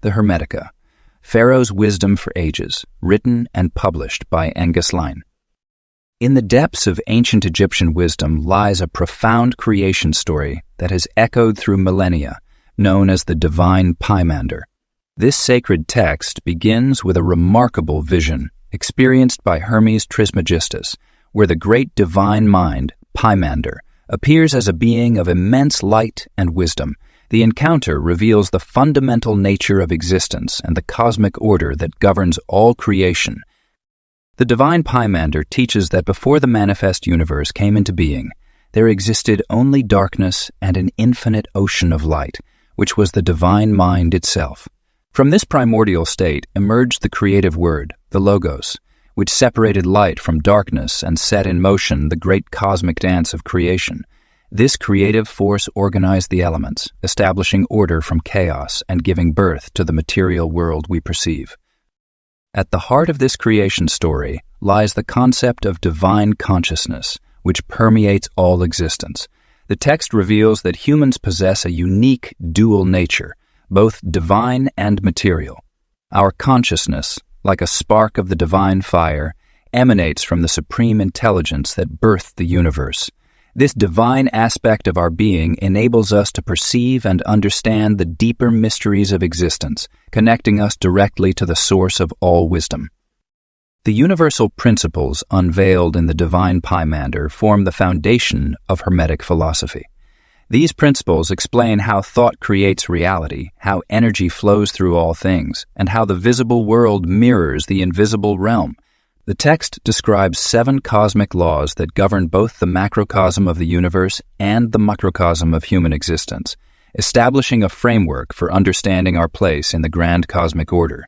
the Hermetica, Pharaoh's Wisdom for Ages, written and published by Ngasline. In the depths of ancient Egyptian wisdom lies a profound creation story that has echoed through millennia, known as the Divine Pymander. This sacred text begins with a remarkable vision experienced by Hermes Trismegistus, where the great divine mind, Pymander, appears as a being of immense light and wisdom. The encounter reveals the fundamental nature of existence and the cosmic order that governs all creation. The Divine Pymander teaches that before the manifest universe came into being, there existed only darkness and an infinite ocean of light, which was the divine mind itself. From this primordial state emerged the creative word, the Logos, which separated light from darkness and set in motion the great cosmic dance of creation. This creative force organized the elements, establishing order from chaos and giving birth to the material world we perceive. At the heart of this creation story lies the concept of divine consciousness, which permeates all existence. The text reveals that humans possess a unique dual nature, both divine and material. Our consciousness, like a spark of the divine fire, emanates from the supreme intelligence that birthed the universe. This divine aspect of our being enables us to perceive and understand the deeper mysteries of existence, connecting us directly to the source of all wisdom. The universal principles unveiled in the Divine Pymander form the foundation of Hermetic philosophy. These principles explain how thought creates reality, how energy flows through all things, and how the visible world mirrors the invisible realm. The text describes 7 cosmic laws that govern both the macrocosm of the universe and the microcosm of human existence, establishing a framework for understanding our place in the grand cosmic order.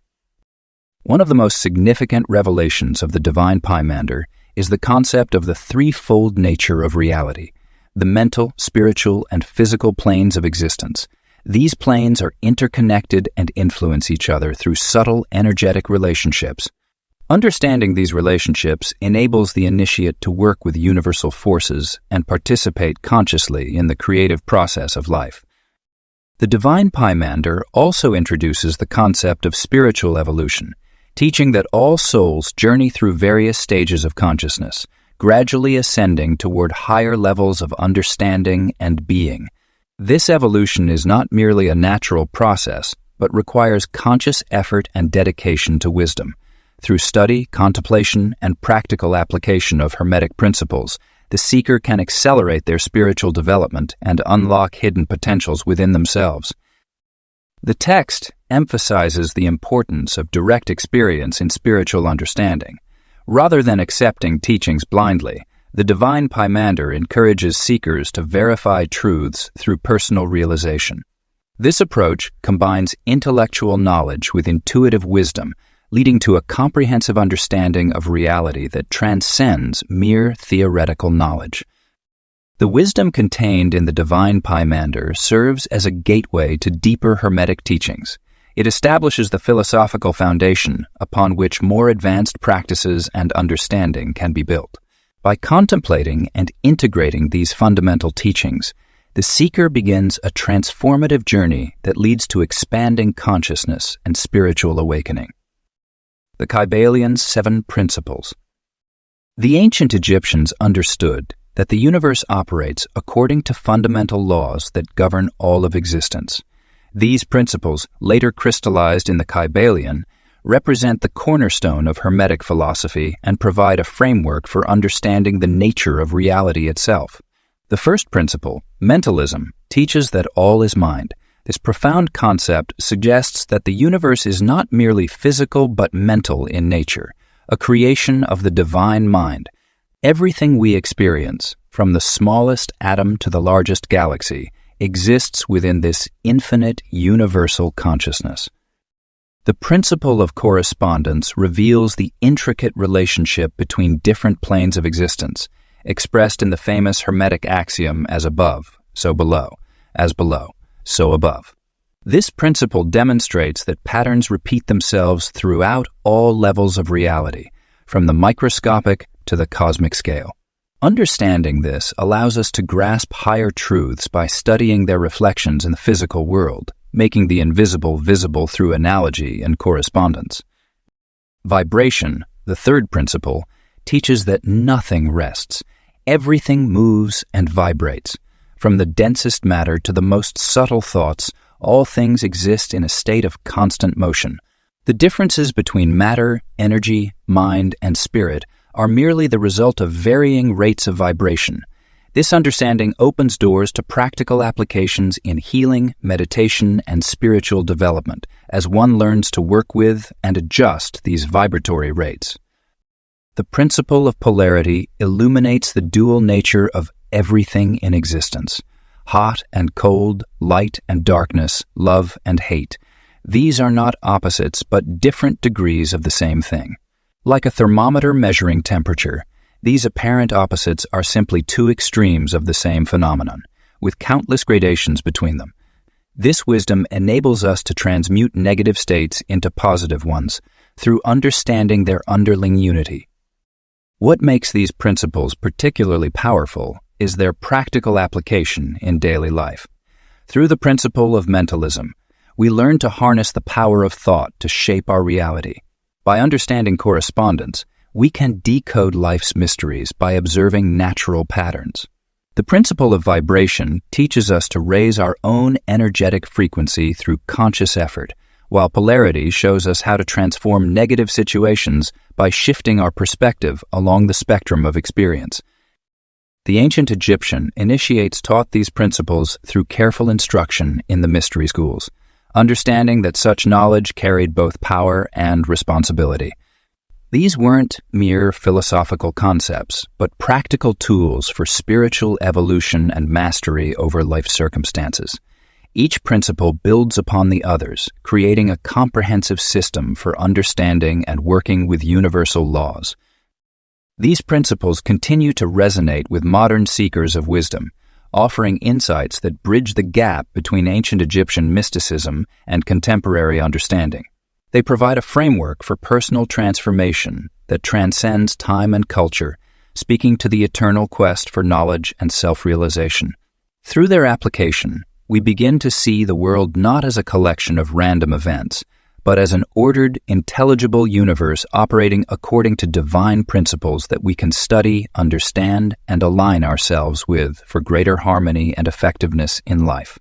One of the most significant revelations of the Divine Pymander is the concept of the threefold nature of reality, the mental, spiritual, and physical planes of existence. These planes are interconnected and influence each other through subtle energetic relationships. Understanding these relationships enables the initiate to work with universal forces and participate consciously in the creative process of life. The Divine Pymander also introduces the concept of spiritual evolution, teaching that all souls journey through various stages of consciousness, gradually ascending toward higher levels of understanding and being. This evolution is not merely a natural process, but requires conscious effort and dedication to wisdom. Through study, contemplation, and practical application of Hermetic principles, the seeker can accelerate their spiritual development and unlock hidden potentials within themselves. The text emphasizes the importance of direct experience in spiritual understanding. Rather than accepting teachings blindly, the Divine Pymander encourages seekers to verify truths through personal realization. This approach combines intellectual knowledge with intuitive wisdom, leading to a comprehensive understanding of reality that transcends mere theoretical knowledge. The wisdom contained in the Divine Pymander serves as a gateway to deeper Hermetic teachings. It establishes the philosophical foundation upon which more advanced practices and understanding can be built. By contemplating and integrating these fundamental teachings, the seeker begins a transformative journey that leads to expanding consciousness and spiritual awakening. The Kybalion's 7 principles. The ancient Egyptians understood that the universe operates according to fundamental laws that govern all of existence. These principles, later crystallized in the Kybalion, represent the cornerstone of Hermetic philosophy and provide a framework for understanding the nature of reality itself. The first principle, mentalism, teaches that all is mind. This profound concept suggests that the universe is not merely physical but mental in nature, a creation of the divine mind. Everything we experience, from the smallest atom to the largest galaxy, exists within this infinite universal consciousness. The principle of correspondence reveals the intricate relationship between different planes of existence, expressed in the famous Hermetic axiom as above, so below, as below, so above. This principle demonstrates that patterns repeat themselves throughout all levels of reality, from the microscopic to the cosmic scale. Understanding this allows us to grasp higher truths by studying their reflections in the physical world, making the invisible visible through analogy and correspondence. Vibration, the third principle, teaches that nothing rests. Everything moves and vibrates. From the densest matter to the most subtle thoughts, all things exist in a state of constant motion. The differences between matter, energy, mind, and spirit are merely the result of varying rates of vibration. This understanding opens doors to practical applications in healing, meditation, and spiritual development, as one learns to work with and adjust these vibratory rates. The principle of polarity illuminates the dual nature of everything in existence. Hot and cold, light and darkness, love and hate. These are not opposites, but different degrees of the same thing. Like a thermometer measuring temperature, these apparent opposites are simply two extremes of the same phenomenon, with countless gradations between them. This wisdom enables us to transmute negative states into positive ones through understanding their underlying unity. What makes these principles particularly powerful is their practical application in daily life. Through the principle of mentalism, we learn to harness the power of thought to shape our reality. By understanding correspondence, we can decode life's mysteries by observing natural patterns. The principle of vibration teaches us to raise our own energetic frequency through conscious effort, while polarity shows us how to transform negative situations by shifting our perspective along the spectrum of experience. The ancient Egyptian initiates taught these principles through careful instruction in the mystery schools, understanding that such knowledge carried both power and responsibility. These weren't mere philosophical concepts, but practical tools for spiritual evolution and mastery over life circumstances. Each principle builds upon the others, creating a comprehensive system for understanding and working with universal laws. These principles continue to resonate with modern seekers of wisdom, offering insights that bridge the gap between ancient Egyptian mysticism and contemporary understanding. They provide a framework for personal transformation that transcends time and culture, speaking to the eternal quest for knowledge and self-realization. Through their application, we begin to see the world not as a collection of random events, but as an ordered, intelligible universe operating according to divine principles that we can study, understand, and align ourselves with for greater harmony and effectiveness in life.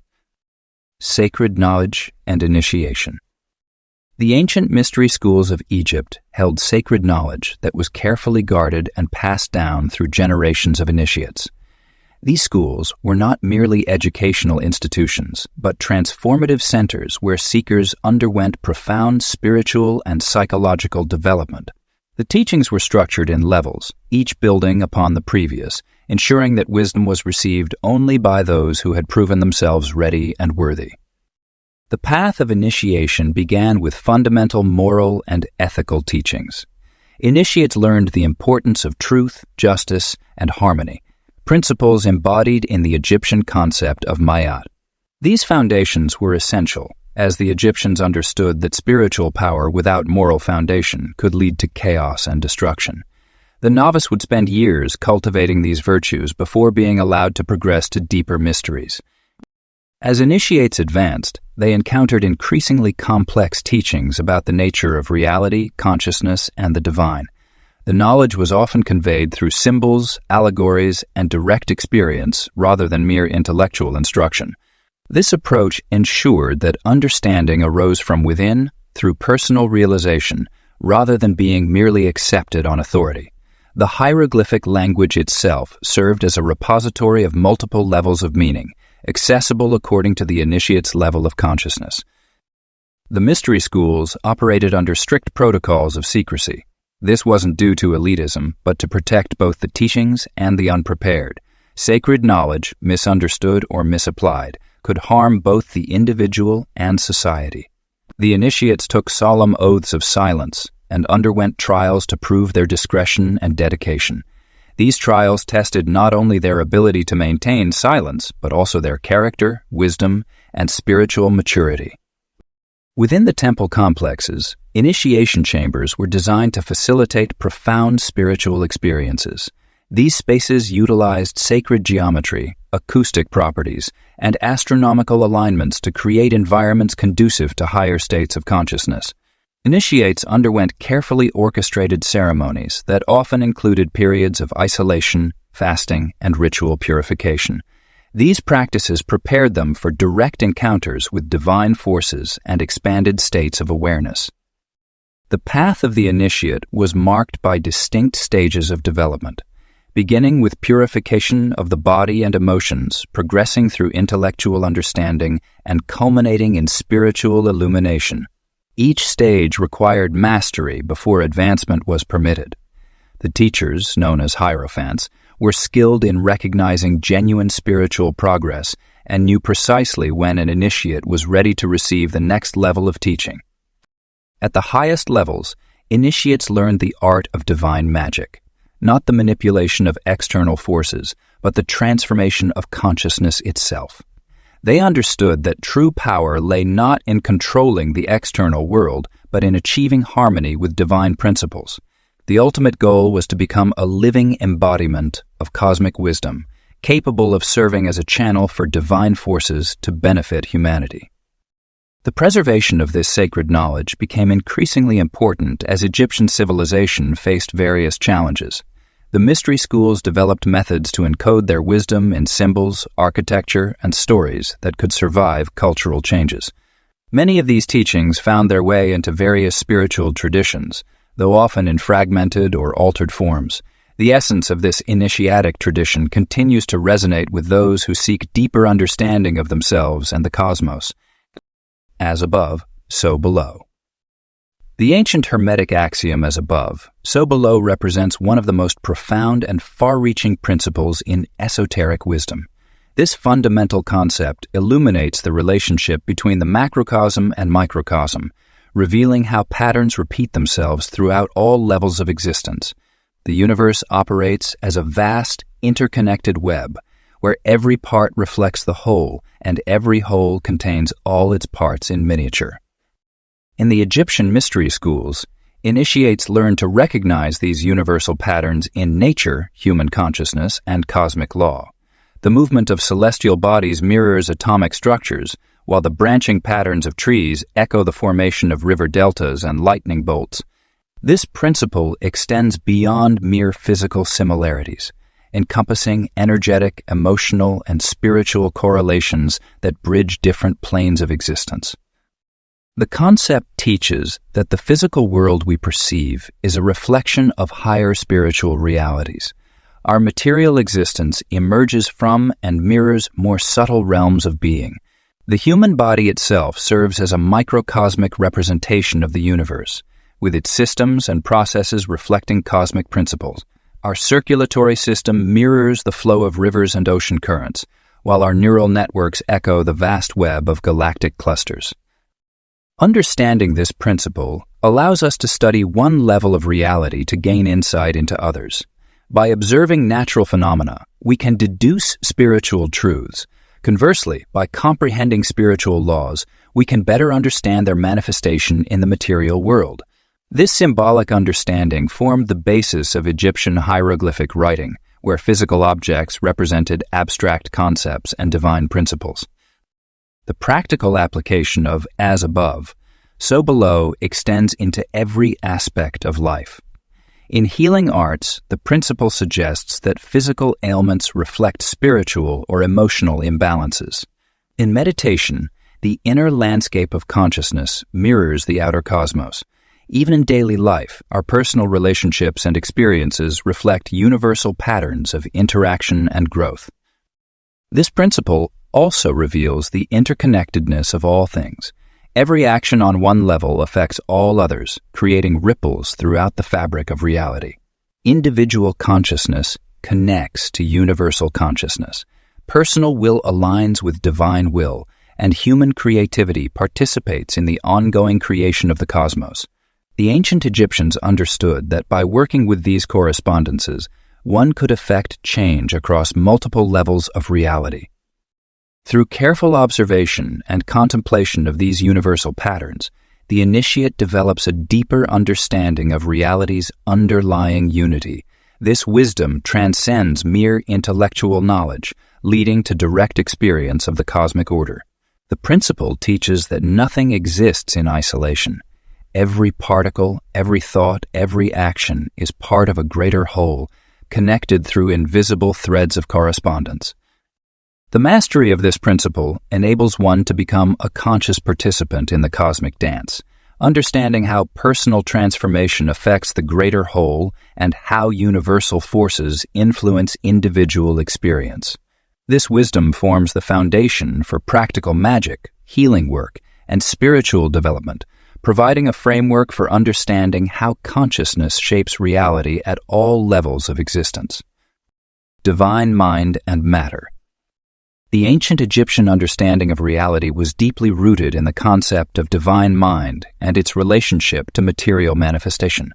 Sacred knowledge and initiation. The ancient mystery schools of Egypt held sacred knowledge that was carefully guarded and passed down through generations of initiates. These schools were not merely educational institutions, but transformative centers where seekers underwent profound spiritual and psychological development. The teachings were structured in levels, each building upon the previous, ensuring that wisdom was received only by those who had proven themselves ready and worthy. The path of initiation began with fundamental moral and ethical teachings. Initiates learned the importance of truth, justice, and harmony, principles embodied in the Egyptian concept of Mayat. These foundations were essential, as the Egyptians understood that spiritual power without moral foundation could lead to chaos and destruction. The novice would spend years cultivating these virtues before being allowed to progress to deeper mysteries. As initiates advanced, they encountered increasingly complex teachings about the nature of reality, consciousness, and the divine. The knowledge was often conveyed through symbols, allegories, and direct experience rather than mere intellectual instruction. This approach ensured that understanding arose from within through personal realization rather than being merely accepted on authority. The hieroglyphic language itself served as a repository of multiple levels of meaning, accessible according to the initiate's level of consciousness. The mystery schools operated under strict protocols of secrecy. This wasn't due to elitism, but to protect both the teachings and the unprepared. Sacred knowledge, misunderstood or misapplied, could harm both the individual and society. The initiates took solemn oaths of silence and underwent trials to prove their discretion and dedication. These trials tested not only their ability to maintain silence, but also their character, wisdom, and spiritual maturity. Within the temple complexes, initiation chambers were designed to facilitate profound spiritual experiences. These spaces utilized sacred geometry, acoustic properties, and astronomical alignments to create environments conducive to higher states of consciousness. Initiates underwent carefully orchestrated ceremonies that often included periods of isolation, fasting, and ritual purification. These practices prepared them for direct encounters with divine forces and expanded states of awareness. The path of the initiate was marked by distinct stages of development, beginning with purification of the body and emotions, progressing through intellectual understanding, and culminating in spiritual illumination. Each stage required mastery before advancement was permitted. The teachers, known as hierophants, were skilled in recognizing genuine spiritual progress and knew precisely when an initiate was ready to receive the next level of teaching. At the highest levels, initiates learned the art of divine magic, not the manipulation of external forces, but the transformation of consciousness itself. They understood that true power lay not in controlling the external world, but in achieving harmony with divine principles. The ultimate goal was to become a living embodiment of cosmic wisdom, capable of serving as a channel for divine forces to benefit humanity. The preservation of this sacred knowledge became increasingly important as Egyptian civilization faced various challenges. The mystery schools developed methods to encode their wisdom in symbols, architecture, and stories that could survive cultural changes. Many of these teachings found their way into various spiritual traditions, though often in fragmented or altered forms. The essence of this initiatic tradition continues to resonate with those who seek deeper understanding of themselves and the cosmos. As above, so below. The ancient Hermetic axiom as above, so below represents one of the most profound and far-reaching principles in esoteric wisdom. This fundamental concept illuminates the relationship between the macrocosm and microcosm, revealing how patterns repeat themselves throughout all levels of existence. The universe operates as a vast, interconnected web, where every part reflects the whole, and every whole contains all its parts in miniature. In the Egyptian mystery schools, initiates learn to recognize these universal patterns in nature, human consciousness, and cosmic law. The movement of celestial bodies mirrors atomic structures, while the branching patterns of trees echo the formation of river deltas and lightning bolts. This principle extends beyond mere physical similarities, encompassing energetic, emotional, and spiritual correlations that bridge different planes of existence. The concept teaches that the physical world we perceive is a reflection of higher spiritual realities. Our material existence emerges from and mirrors more subtle realms of being. The human body itself serves as a microcosmic representation of the universe, with its systems and processes reflecting cosmic principles. Our circulatory system mirrors the flow of rivers and ocean currents, while our neural networks echo the vast web of galactic clusters. Understanding this principle allows us to study one level of reality to gain insight into others. By observing natural phenomena, we can deduce spiritual truths. Conversely, by comprehending spiritual laws, we can better understand their manifestation in the material world. This symbolic understanding formed the basis of Egyptian hieroglyphic writing, where physical objects represented abstract concepts and divine principles. The practical application of as above, so below extends into every aspect of life. In healing arts, the principle suggests that physical ailments reflect spiritual or emotional imbalances. In meditation, the inner landscape of consciousness mirrors the outer cosmos. Even in daily life, our personal relationships and experiences reflect universal patterns of interaction and growth. This principle also reveals the interconnectedness of all things. Every action on one level affects all others, creating ripples throughout the fabric of reality. Individual consciousness connects to universal consciousness. Personal will aligns with divine will, and human creativity participates in the ongoing creation of the cosmos. The ancient Egyptians understood that by working with these correspondences, one could effect change across multiple levels of reality. Through careful observation and contemplation of these universal patterns, the initiate develops a deeper understanding of reality's underlying unity, This wisdom transcends mere intellectual knowledge, leading to direct experience of the cosmic order. The principle teaches that nothing exists in isolation. Every particle, every thought, every action is part of a greater whole, connected through invisible threads of correspondence. The mastery of this principle enables one to become a conscious participant in the cosmic dance, understanding how personal transformation affects the greater whole and how universal forces influence individual experience. This wisdom forms the foundation for practical magic, healing work, and spiritual development, providing a framework for understanding how consciousness shapes reality at all levels of existence. Divine mind and matter. The ancient Egyptian understanding of reality was deeply rooted in the concept of divine mind and its relationship to material manifestation.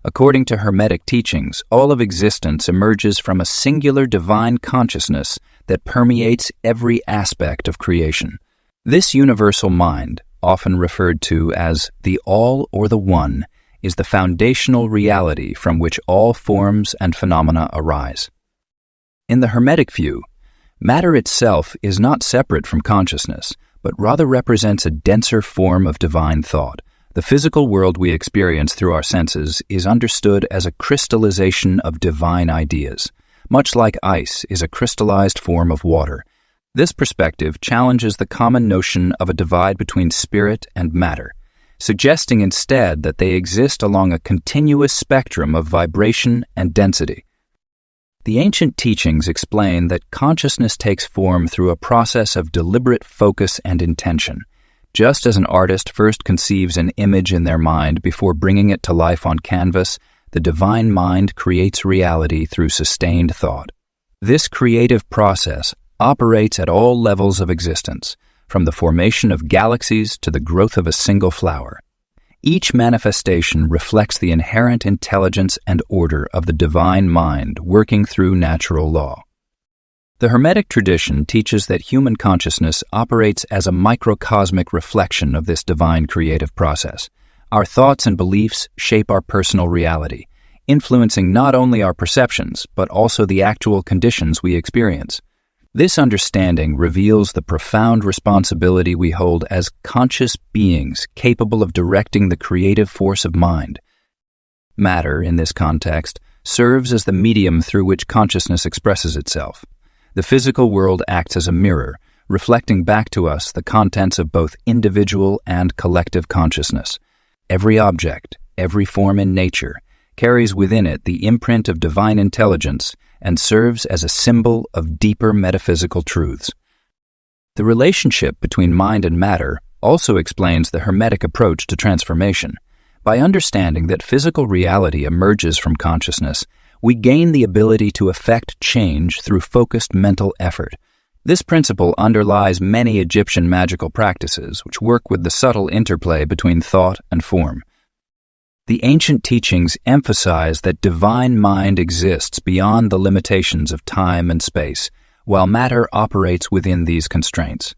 According to Hermetic teachings, all of existence emerges from a singular divine consciousness that permeates every aspect of creation. This universal mind, often referred to as the All or the One, is the foundational reality from which all forms and phenomena arise. In the Hermetic view, matter itself is not separate from consciousness, but rather represents a denser form of divine thought. The physical world we experience through our senses is understood as a crystallization of divine ideas, much like ice is a crystallized form of water. This perspective challenges the common notion of a divide between spirit and matter, suggesting instead that they exist along a continuous spectrum of vibration and density. The ancient teachings explain that consciousness takes form through a process of deliberate focus and intention. Just as an artist first conceives an image in their mind before bringing it to life on canvas, the divine mind creates reality through sustained thought. This creative process operates at all levels of existence, from the formation of galaxies to the growth of a single flower. Each manifestation reflects the inherent intelligence and order of the divine mind working through natural law. The Hermetic tradition teaches that human consciousness operates as a microcosmic reflection of this divine creative process. Our thoughts and beliefs shape our personal reality, influencing not only our perceptions, but also the actual conditions we experience. This understanding reveals the profound responsibility we hold as conscious beings capable of directing the creative force of mind. Matter, in this context, serves as the medium through which consciousness expresses itself. The physical world acts as a mirror, reflecting back to us the contents of both individual and collective consciousness. Every object, every form in nature, carries within it the imprint of divine intelligence and serves as a symbol of deeper metaphysical truths. The relationship between mind and matter also explains the Hermetic approach to transformation. By understanding that physical reality emerges from consciousness, we gain the ability to effect change through focused mental effort. This principle underlies many Egyptian magical practices, which work with the subtle interplay between thought and form. The ancient teachings emphasize that divine mind exists beyond the limitations of time and space, while matter operates within these constraints.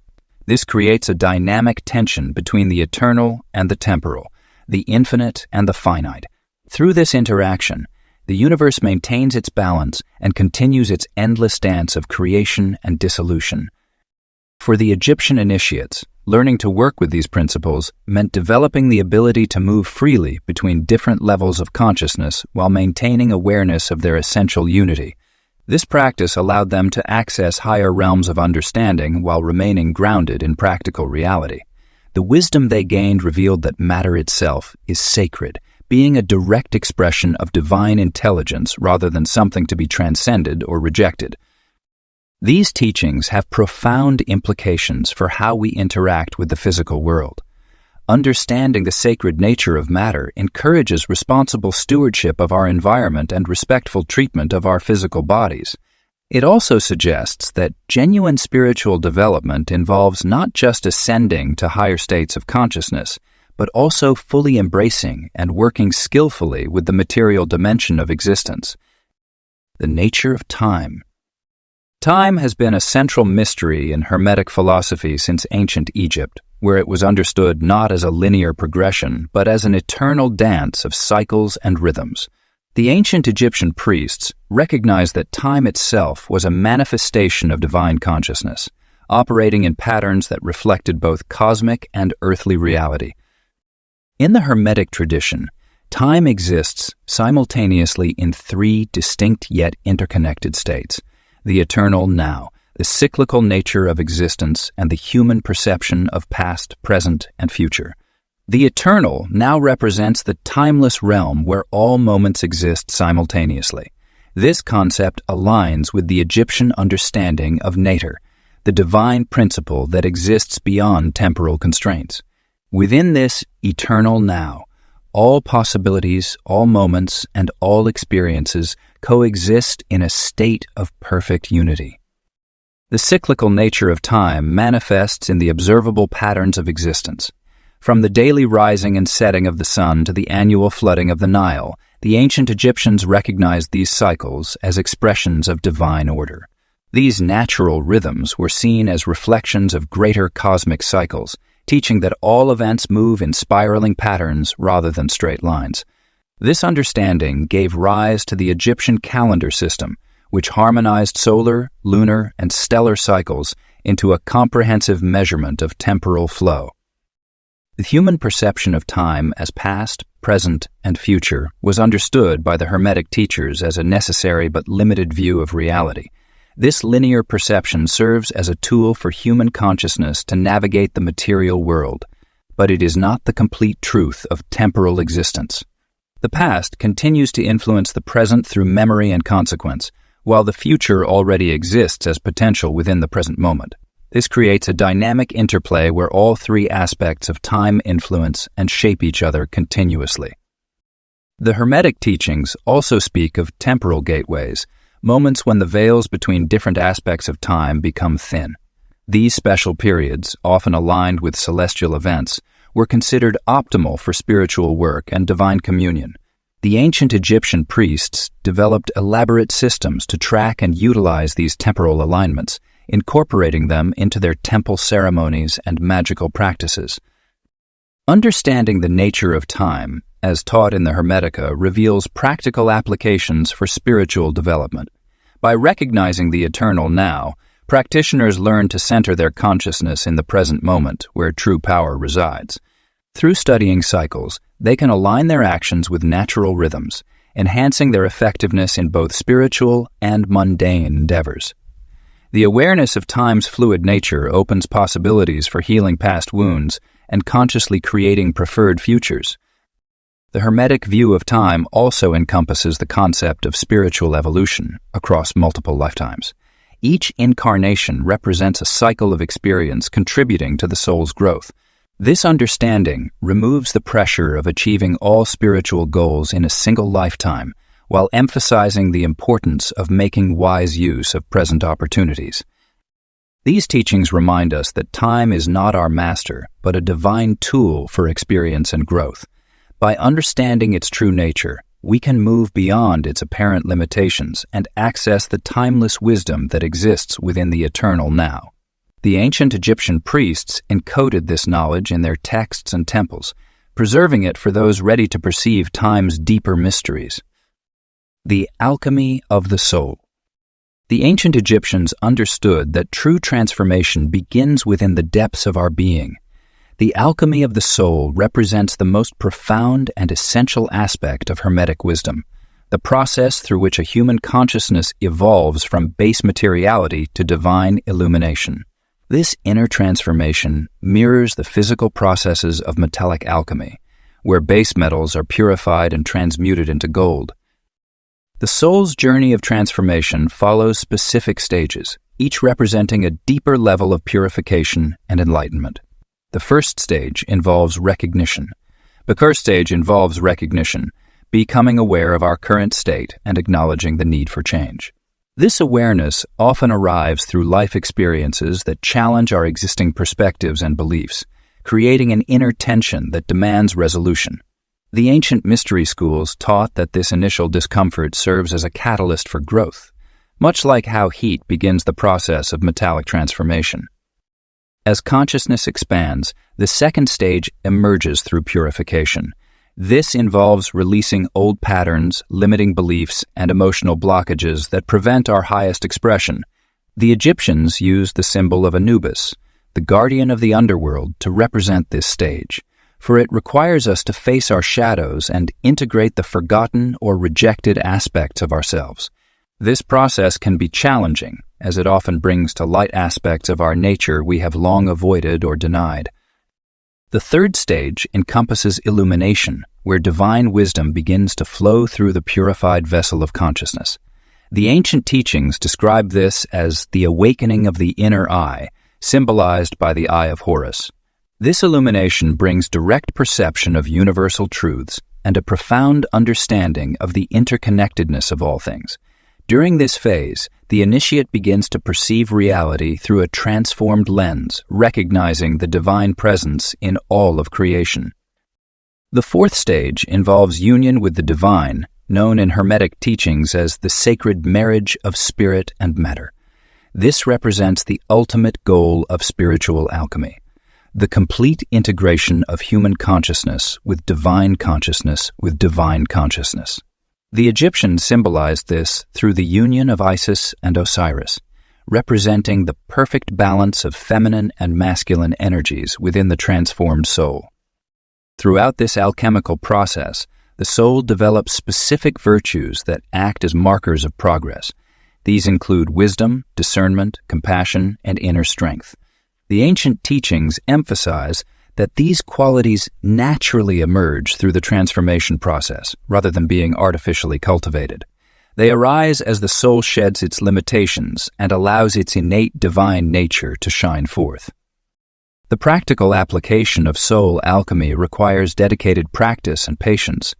This creates a dynamic tension between the eternal and the temporal, the infinite and the finite. Through this interaction, the universe maintains its balance and continues its endless dance of creation and dissolution. For the Egyptian initiates, learning to work with these principles meant developing the ability to move freely between different levels of consciousness while maintaining awareness of their essential unity. This practice allowed them to access higher realms of understanding while remaining grounded in practical reality. The wisdom they gained revealed that matter itself is sacred, being a direct expression of divine intelligence rather than something to be transcended or rejected. These teachings have profound implications for how we interact with the physical world. Understanding the sacred nature of matter encourages responsible stewardship of our environment and respectful treatment of our physical bodies. It also suggests that genuine spiritual development involves not just ascending to higher states of consciousness, but also fully embracing and working skillfully with the material dimension of existence. The nature of time. Time has been a central mystery in Hermetic philosophy since ancient Egypt, where it was understood not as a linear progression, but as an eternal dance of cycles and rhythms. The ancient Egyptian priests recognized that time itself was a manifestation of divine consciousness, operating in patterns that reflected both cosmic and earthly reality. In the Hermetic tradition, time exists simultaneously in three distinct yet interconnected states: the eternal now, the cyclical nature of existence, and the human perception of past, present, and future. The eternal now represents the timeless realm where all moments exist simultaneously. This concept aligns with the Egyptian understanding of Nature, the divine principle that exists beyond temporal constraints. Within this eternal now, all possibilities, all moments, and all experiences coexist in a state of perfect unity. The cyclical nature of time manifests in the observable patterns of existence. From the daily rising and setting of the sun to the annual flooding of the Nile, the ancient Egyptians recognized these cycles as expressions of divine order. These natural rhythms were seen as reflections of greater cosmic cycles, teaching that all events move in spiraling patterns rather than straight lines. This understanding gave rise to the Egyptian calendar system, which harmonized solar, lunar, and stellar cycles into a comprehensive measurement of temporal flow. The human perception of time as past, present, and future was understood by the Hermetic teachers as a necessary but limited view of reality. This linear perception serves as a tool for human consciousness to navigate the material world, but it is not the complete truth of temporal existence. The past continues to influence the present through memory and consequence, while the future already exists as potential within the present moment. This creates a dynamic interplay where all three aspects of time influence and shape each other continuously. The Hermetic teachings also speak of temporal gateways, moments when the veils between different aspects of time become thin. These special periods, often aligned with celestial events, were considered optimal for spiritual work and divine communion. The ancient Egyptian priests developed elaborate systems to track and utilize these temporal alignments, incorporating them into their temple ceremonies and magical practices. Understanding the nature of time, as taught in the Hermetica, reveals practical applications for spiritual development. By recognizing the eternal now, practitioners learn to center their consciousness in the present moment where true power resides. Through studying cycles, they can align their actions with natural rhythms, enhancing their effectiveness in both spiritual and mundane endeavors. The awareness of time's fluid nature opens possibilities for healing past wounds and consciously creating preferred futures. The Hermetic view of time also encompasses the concept of spiritual evolution across multiple lifetimes. Each incarnation represents a cycle of experience contributing to the soul's growth. This understanding removes the pressure of achieving all spiritual goals in a single lifetime, while emphasizing the importance of making wise use of present opportunities. These teachings remind us that time is not our master, but a divine tool for experience and growth. By understanding its true nature, we can move beyond its apparent limitations and access the timeless wisdom that exists within the eternal now. The ancient Egyptian priests encoded this knowledge in their texts and temples, preserving it for those ready to perceive time's deeper mysteries. The alchemy of the soul. The ancient Egyptians understood that true transformation begins within the depths of our being. The alchemy of the soul represents the most profound and essential aspect of Hermetic wisdom, the process through which a human consciousness evolves from base materiality to divine illumination. This inner transformation mirrors the physical processes of metallic alchemy, where base metals are purified and transmuted into gold. The soul's journey of transformation follows specific stages, each representing a deeper level of purification and enlightenment. The first stage involves recognition. Becoming aware of our current state and acknowledging the need for change. This awareness often arrives through life experiences that challenge our existing perspectives and beliefs, creating an inner tension that demands resolution. The ancient mystery schools taught that this initial discomfort serves as a catalyst for growth, much like how heat begins the process of metallic transformation. As consciousness expands, the second stage emerges through purification, This involves releasing old patterns, limiting beliefs, and emotional blockages that prevent our highest expression. The Egyptians used the symbol of Anubis, the guardian of the underworld, to represent this stage, for it requires us to face our shadows and integrate the forgotten or rejected aspects of ourselves. This process can be challenging, as it often brings to light aspects of our nature we have long avoided or denied. The third stage encompasses illumination, where divine wisdom begins to flow through the purified vessel of consciousness. The ancient teachings describe this as the awakening of the inner eye, symbolized by the Eye of Horus. This illumination brings direct perception of universal truths and a profound understanding of the interconnectedness of all things. During this phase, the initiate begins to perceive reality through a transformed lens, recognizing the divine presence in all of creation. The fourth stage involves union with the divine, known in Hermetic teachings as the sacred marriage of spirit and matter. This represents the ultimate goal of spiritual alchemy, the complete integration of human consciousness with divine consciousness with divine consciousness. The Egyptians symbolized this through the union of Isis and Osiris, representing the perfect balance of feminine and masculine energies within the transformed soul. Throughout this alchemical process, the soul develops specific virtues that act as markers of progress. These include wisdom, discernment, compassion, and inner strength. The ancient teachings emphasize that these qualities naturally emerge through the transformation process, rather than being artificially cultivated. They arise as the soul sheds its limitations and allows its innate divine nature to shine forth. The practical application of soul alchemy requires dedicated practice and patience.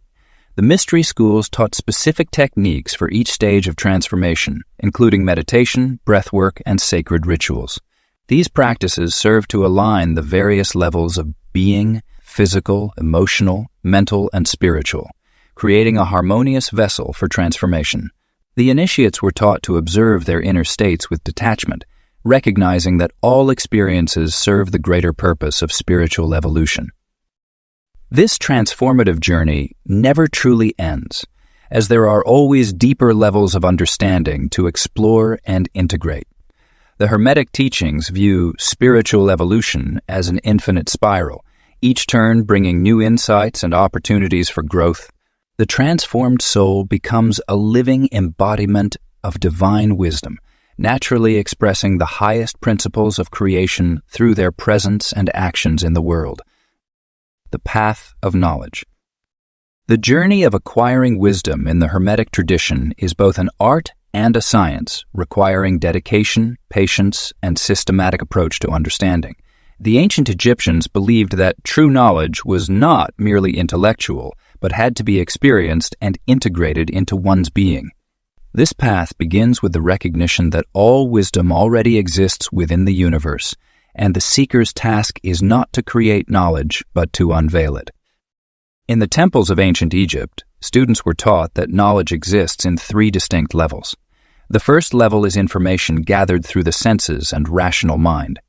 The mystery schools taught specific techniques for each stage of transformation, including meditation, breathwork, and sacred rituals. These practices serve to align the various levels of being, physical, emotional, mental, and spiritual, creating a harmonious vessel for transformation. The initiates were taught to observe their inner states with detachment, recognizing that all experiences serve the greater purpose of spiritual evolution. This transformative journey never truly ends, as there are always deeper levels of understanding to explore and integrate. The Hermetic teachings view spiritual evolution as an infinite spiral, each turn bringing new insights and opportunities for growth. The transformed soul becomes a living embodiment of divine wisdom, naturally expressing the highest principles of creation through their presence and actions in the world. The path of knowledge. The journey of acquiring wisdom in the Hermetic tradition is both an art and a science, requiring dedication, patience, and systematic approach to understanding. The ancient Egyptians believed that true knowledge was not merely intellectual, but had to be experienced and integrated into one's being. This path begins with the recognition that all wisdom already exists within the universe, and the seeker's task is not to create knowledge, but to unveil it. In the temples of ancient Egypt, students were taught that knowledge exists in 3 distinct levels. The first level is information gathered through the senses and rational mind.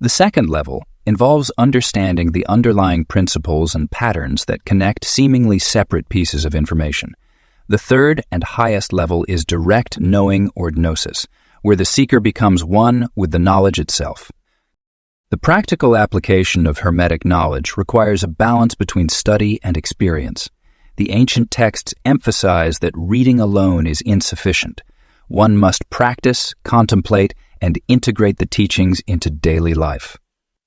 The second level involves understanding the underlying principles and patterns that connect seemingly separate pieces of information. The third and highest level is direct knowing or gnosis, where the seeker becomes one with the knowledge itself. The practical application of Hermetic knowledge requires a balance between study and experience. The ancient texts emphasize that reading alone is insufficient. One must practice, contemplate, and integrate the teachings into daily life.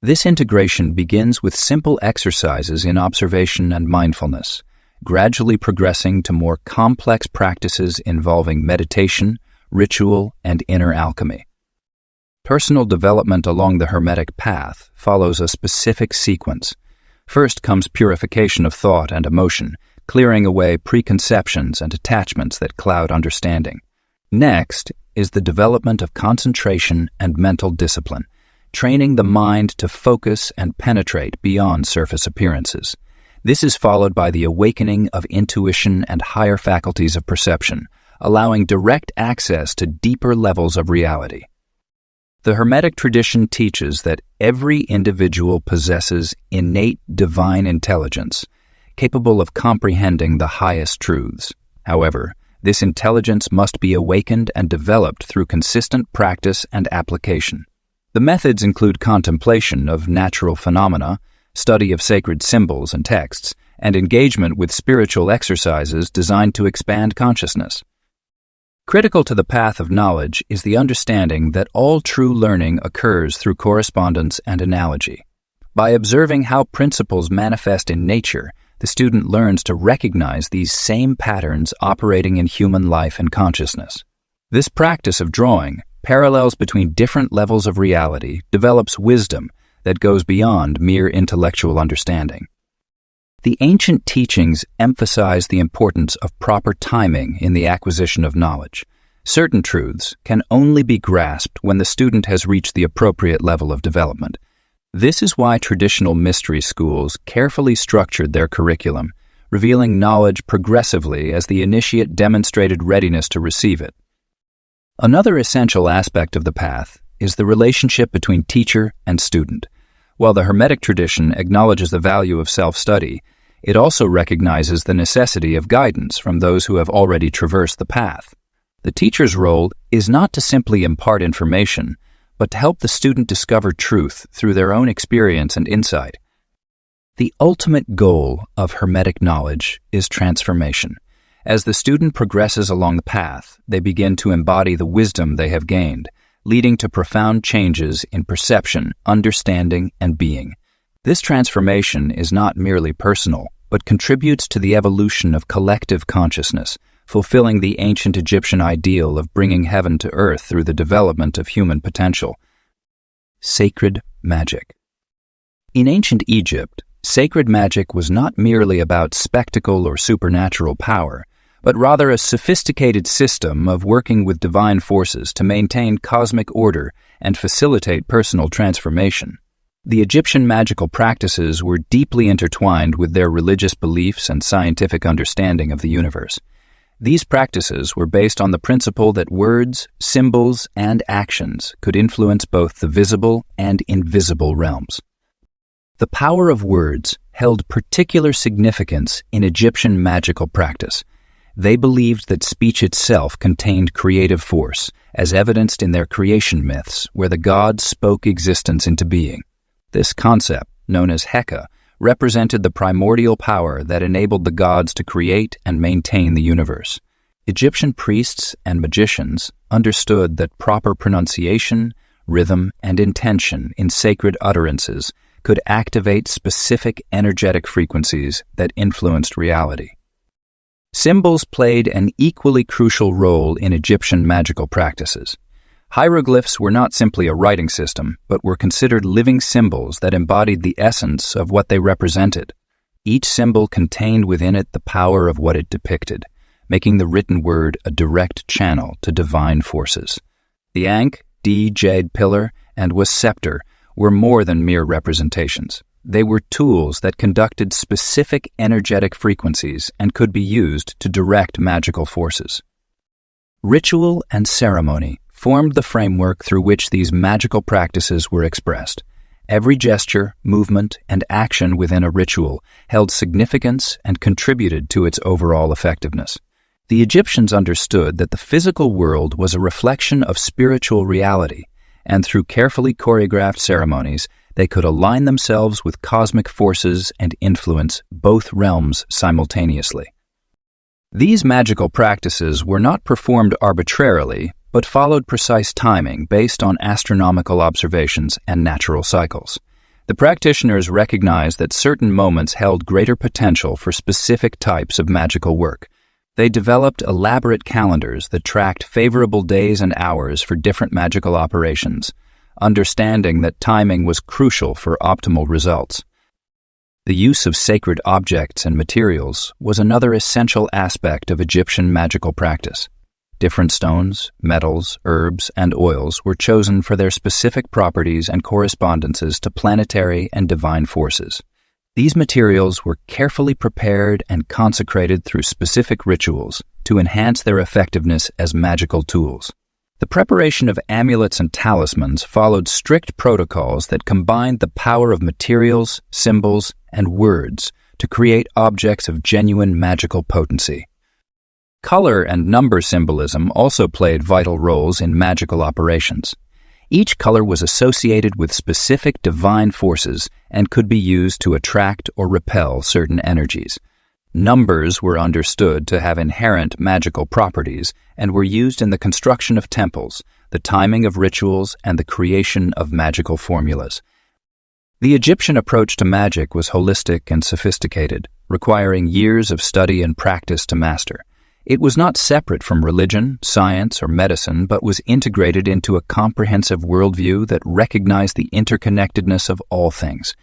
This integration begins with simple exercises in observation and mindfulness, gradually progressing to more complex practices involving meditation, ritual, and inner alchemy. Personal development along the Hermetic path follows a specific sequence. First comes purification of thought and emotion, clearing away preconceptions and attachments that cloud understanding. Next is the development of concentration and mental discipline, training the mind to focus and penetrate beyond surface appearances. This is followed by the awakening of intuition and higher faculties of perception, allowing direct access to deeper levels of reality. The Hermetic tradition teaches that every individual possesses innate divine intelligence, capable of comprehending the highest truths. However, this intelligence must be awakened and developed through consistent practice and application. The methods include contemplation of natural phenomena, study of sacred symbols and texts, and engagement with spiritual exercises designed to expand consciousness. Critical to the path of knowledge is the understanding that all true learning occurs through correspondence and analogy. By observing how principles manifest in nature, the student learns to recognize these same patterns operating in human life and consciousness. This practice of drawing parallels between different levels of reality develops wisdom that goes beyond mere intellectual understanding. The ancient teachings emphasize the importance of proper timing in the acquisition of knowledge. Certain truths can only be grasped when the student has reached the appropriate level of development. This is why traditional mystery schools carefully structured their curriculum, revealing knowledge progressively as the initiate demonstrated readiness to receive it. Another essential aspect of the path is the relationship between teacher and student. While the Hermetic tradition acknowledges the value of self-study, it also recognizes the necessity of guidance from those who have already traversed the path. The teacher's role is not to simply impart information, but to help the student discover truth through their own experience and insight. The ultimate goal of Hermetic knowledge is transformation. As the student progresses along the path, they begin to embody the wisdom they have gained, leading to profound changes in perception, understanding, and being. This transformation is not merely personal, but contributes to the evolution of collective consciousness, fulfilling the ancient Egyptian ideal of bringing heaven to earth through the development of human potential. Sacred magic. In ancient Egypt, sacred magic was not merely about spectacle or supernatural power, but rather a sophisticated system of working with divine forces to maintain cosmic order and facilitate personal transformation. The Egyptian magical practices were deeply intertwined with their religious beliefs and scientific understanding of the universe. These practices were based on the principle that words, symbols, and actions could influence both the visible and invisible realms. The power of words held particular significance in Egyptian magical practice. They believed that speech itself contained creative force, as evidenced in their creation myths, where the gods spoke existence into being. This concept, known as Heka, represented the primordial power that enabled the gods to create and maintain the universe. Egyptian priests and magicians understood that proper pronunciation, rhythm, and intention in sacred utterances could activate specific energetic frequencies that influenced reality. Symbols played an equally crucial role in Egyptian magical practices. Hieroglyphs were not simply a writing system, but were considered living symbols that embodied the essence of what they represented. Each symbol contained within it the power of what it depicted, making the written word a direct channel to divine forces. The Ankh, D jade pillar, and was scepter were more than mere representations. They were tools that conducted specific energetic frequencies and could be used to direct magical forces. Ritual and ceremony formed the framework through which these magical practices were expressed. Every gesture, movement, and action within a ritual held significance and contributed to its overall effectiveness. The Egyptians understood that the physical world was a reflection of spiritual reality, and through carefully choreographed ceremonies, they could align themselves with cosmic forces and influence both realms simultaneously. These magical practices were not performed arbitrarily, but followed precise timing based on astronomical observations and natural cycles. The practitioners recognized that certain moments held greater potential for specific types of magical work. They developed elaborate calendars that tracked favorable days and hours for different magical operations, understanding that timing was crucial for optimal results. The use of sacred objects and materials was another essential aspect of Egyptian magical practice. Different stones, metals, herbs, and oils were chosen for their specific properties and correspondences to planetary and divine forces. These materials were carefully prepared and consecrated through specific rituals to enhance their effectiveness as magical tools. The preparation of amulets and talismans followed strict protocols that combined the power of materials, symbols, and words to create objects of genuine magical potency. Color and number symbolism also played vital roles in magical operations. Each color was associated with specific divine forces and could be used to attract or repel certain energies. Numbers were understood to have inherent magical properties and were used in the construction of temples, the timing of rituals, and the creation of magical formulas. The Egyptian approach to magic was holistic and sophisticated, requiring years of study and practice to master. It was not separate from religion, science, or medicine, but was integrated into a comprehensive worldview that recognized the interconnectedness of all things.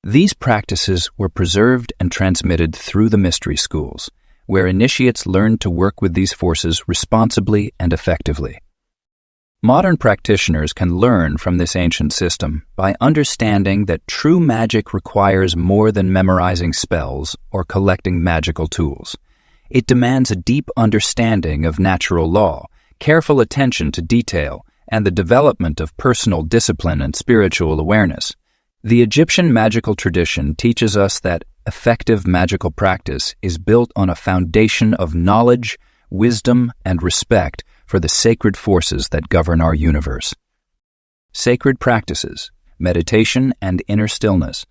These practices were preserved and transmitted through the mystery schools, where initiates learned to work with these forces responsibly and effectively. Modern practitioners can learn from this ancient system by understanding that true magic requires more than memorizing spells or collecting magical tools. It demands a deep understanding of natural law, careful attention to detail, and the development of personal discipline and spiritual awareness. The Egyptian magical tradition teaches us that effective magical practice is built on a foundation of knowledge, wisdom, and respect for the sacred forces that govern our universe. Sacred practices, meditation, and inner stillness.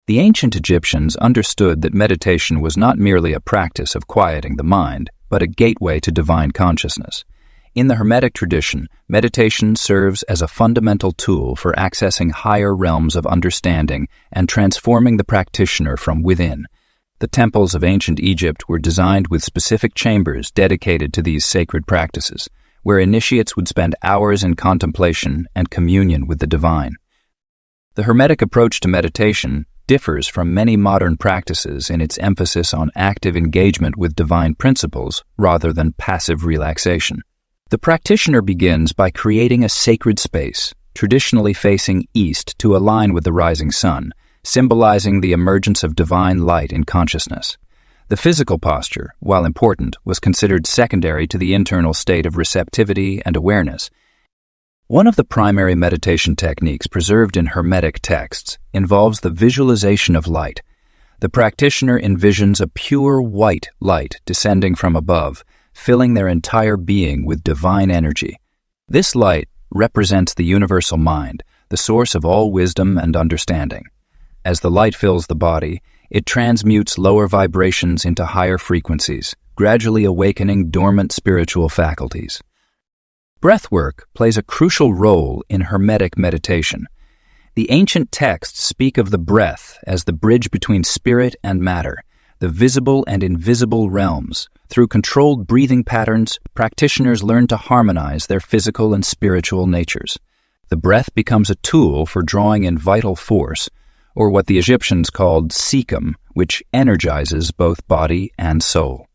The ancient Egyptians understood that meditation was not merely a practice of quieting the mind, but a gateway to divine consciousness. In the Hermetic tradition, meditation serves as a fundamental tool for accessing higher realms of understanding and transforming the practitioner from within. The temples of ancient Egypt were designed with specific chambers dedicated to these sacred practices, where initiates would spend hours in contemplation and communion with the divine. The Hermetic approach to meditation differs from many modern practices in its emphasis on active engagement with divine principles rather than passive relaxation. The practitioner begins by creating a sacred space, traditionally facing east to align with the rising sun, symbolizing the emergence of divine light in consciousness. The physical posture, while important, was considered secondary to the internal state of receptivity and awareness. One of the primary meditation techniques preserved in Hermetic texts involves the visualization of light. The practitioner envisions a pure white light descending from above, filling their entire being with divine energy. This light represents the universal mind, the source of all wisdom and understanding. As the light fills the body, it transmutes lower vibrations into higher frequencies, gradually awakening dormant spiritual faculties. Breathwork plays a crucial role in Hermetic meditation. The ancient texts speak of the breath as the bridge between spirit and matter, the visible and invisible realms. Through controlled breathing patterns, practitioners learn to harmonize their physical and spiritual natures. The breath becomes a tool for drawing in vital force, or what the Egyptians called sikkim, which energizes both body and soul.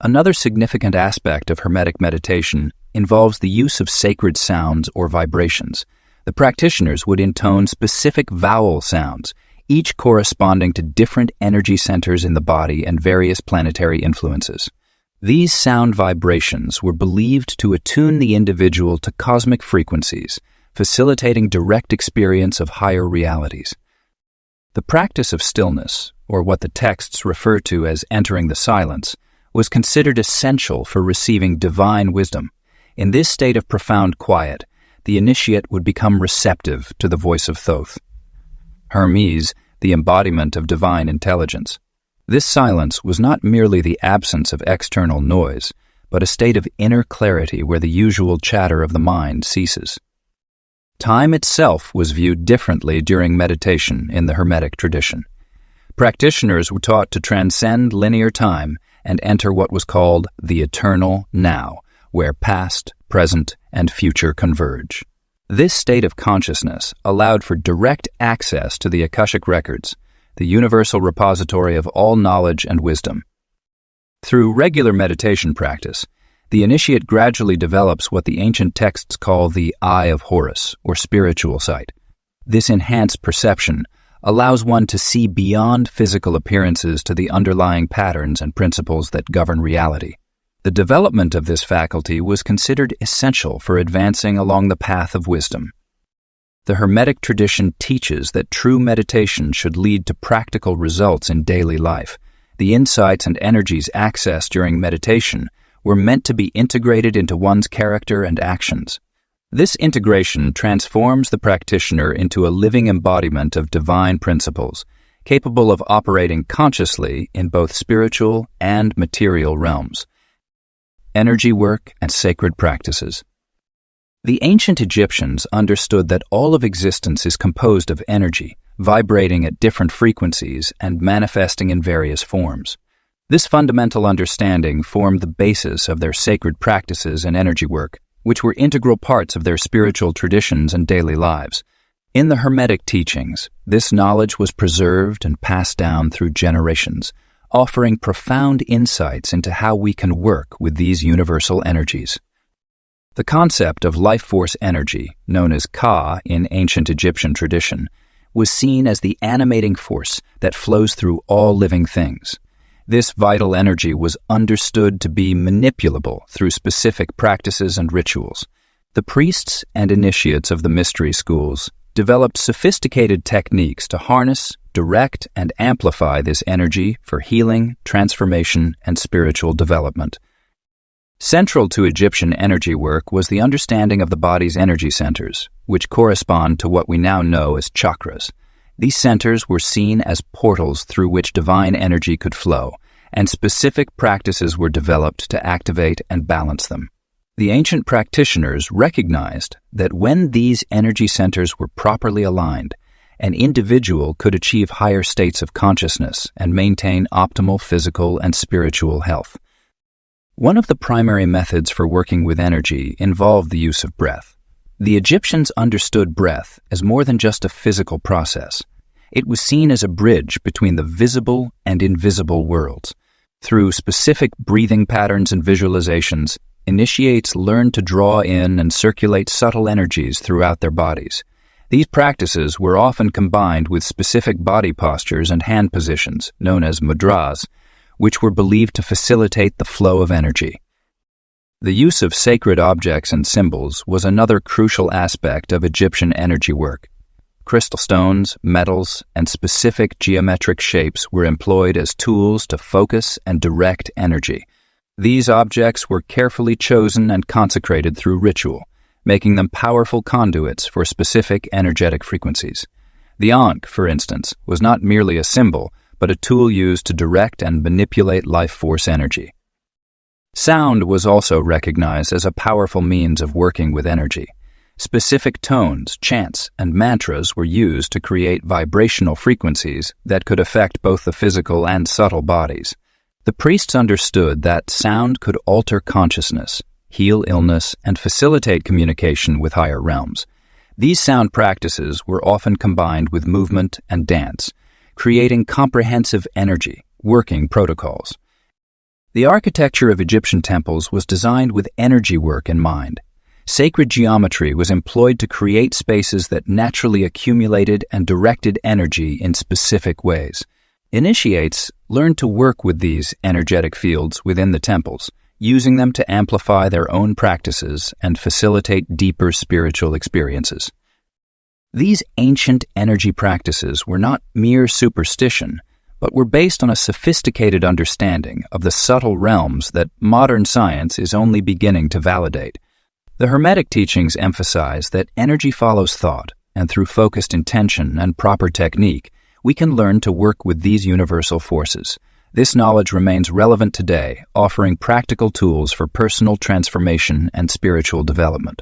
Another significant aspect of Hermetic meditation involves the use of sacred sounds or vibrations. The practitioners would intone specific vowel sounds, each corresponding to different energy centers in the body and various planetary influences. These sound vibrations were believed to attune the individual to cosmic frequencies, facilitating direct experience of higher realities. The practice of stillness, or what the texts refer to as entering the silence, was considered essential for receiving divine wisdom. In this state of profound quiet, the initiate would become receptive to the voice of Thoth, Hermes, the embodiment of divine intelligence. This silence was not merely the absence of external noise, but a state of inner clarity where the usual chatter of the mind ceases. Time itself was viewed differently during meditation in the Hermetic tradition. Practitioners were taught to transcend linear time and enter what was called the eternal now, where past, present, and future converge. This state of consciousness allowed for direct access to the Akashic records, the universal repository of all knowledge and wisdom. Through regular meditation practice, the initiate gradually develops what the ancient texts call the Eye of Horus, or spiritual sight. This enhanced perception allows one to see beyond physical appearances to the underlying patterns and principles that govern reality. The development of this faculty was considered essential for advancing along the path of wisdom. The Hermetic tradition teaches that true meditation should lead to practical results in daily life. The insights and energies accessed during meditation were meant to be integrated into one's character and actions. This integration transforms the practitioner into a living embodiment of divine principles, capable of operating consciously in both spiritual and material realms. Energy work and sacred practices. The ancient Egyptians understood that all of existence is composed of energy, vibrating at different frequencies and manifesting in various forms. This fundamental understanding formed the basis of their sacred practices and energy work, which were integral parts of their spiritual traditions and daily lives. In the Hermetic teachings, this knowledge was preserved and passed down through generations, offering profound insights into how we can work with these universal energies. The concept of life force energy, known as Ka in ancient Egyptian tradition, was seen as the animating force that flows through all living things. This vital energy was understood to be manipulable through specific practices and rituals. The priests and initiates of the mystery schools developed sophisticated techniques to harness, direct, and amplify this energy for healing, transformation, and spiritual development. Central to Egyptian energy work was the understanding of the body's energy centers, which correspond to what we now know as chakras. These centers were seen as portals through which divine energy could flow, and specific practices were developed to activate and balance them. The ancient practitioners recognized that when these energy centers were properly aligned, an individual could achieve higher states of consciousness and maintain optimal physical and spiritual health. One of the primary methods for working with energy involved the use of breath. The Egyptians understood breath as more than just a physical process. It was seen as a bridge between the visible and invisible worlds. Through specific breathing patterns and visualizations, initiates learned to draw in and circulate subtle energies throughout their bodies. These practices were often combined with specific body postures and hand positions, known as mudras, which were believed to facilitate the flow of energy. The use of sacred objects and symbols was another crucial aspect of Egyptian energy work. Crystal stones, metals, and specific geometric shapes were employed as tools to focus and direct energy. These objects were carefully chosen and consecrated through ritual, making them powerful conduits for specific energetic frequencies. The Ankh, for instance, was not merely a symbol, but a tool used to direct and manipulate life force energy. Sound was also recognized as a powerful means of working with energy. Specific tones, chants, and mantras were used to create vibrational frequencies that could affect both the physical and subtle bodies. The priests understood that sound could alter consciousness, heal illness, and facilitate communication with higher realms. These sound practices were often combined with movement and dance, creating comprehensive energy, working protocols. The architecture of Egyptian temples was designed with energy work in mind. Sacred geometry was employed to create spaces that naturally accumulated and directed energy in specific ways. Initiates learned to work with these energetic fields within the temples, using them to amplify their own practices and facilitate deeper spiritual experiences. These ancient energy practices were not mere superstition, but were based on a sophisticated understanding of the subtle realms that modern science is only beginning to validate. The Hermetic teachings emphasize that energy follows thought, and through focused intention and proper technique, we can learn to work with these universal forces. This knowledge remains relevant today, offering practical tools for personal transformation and spiritual development.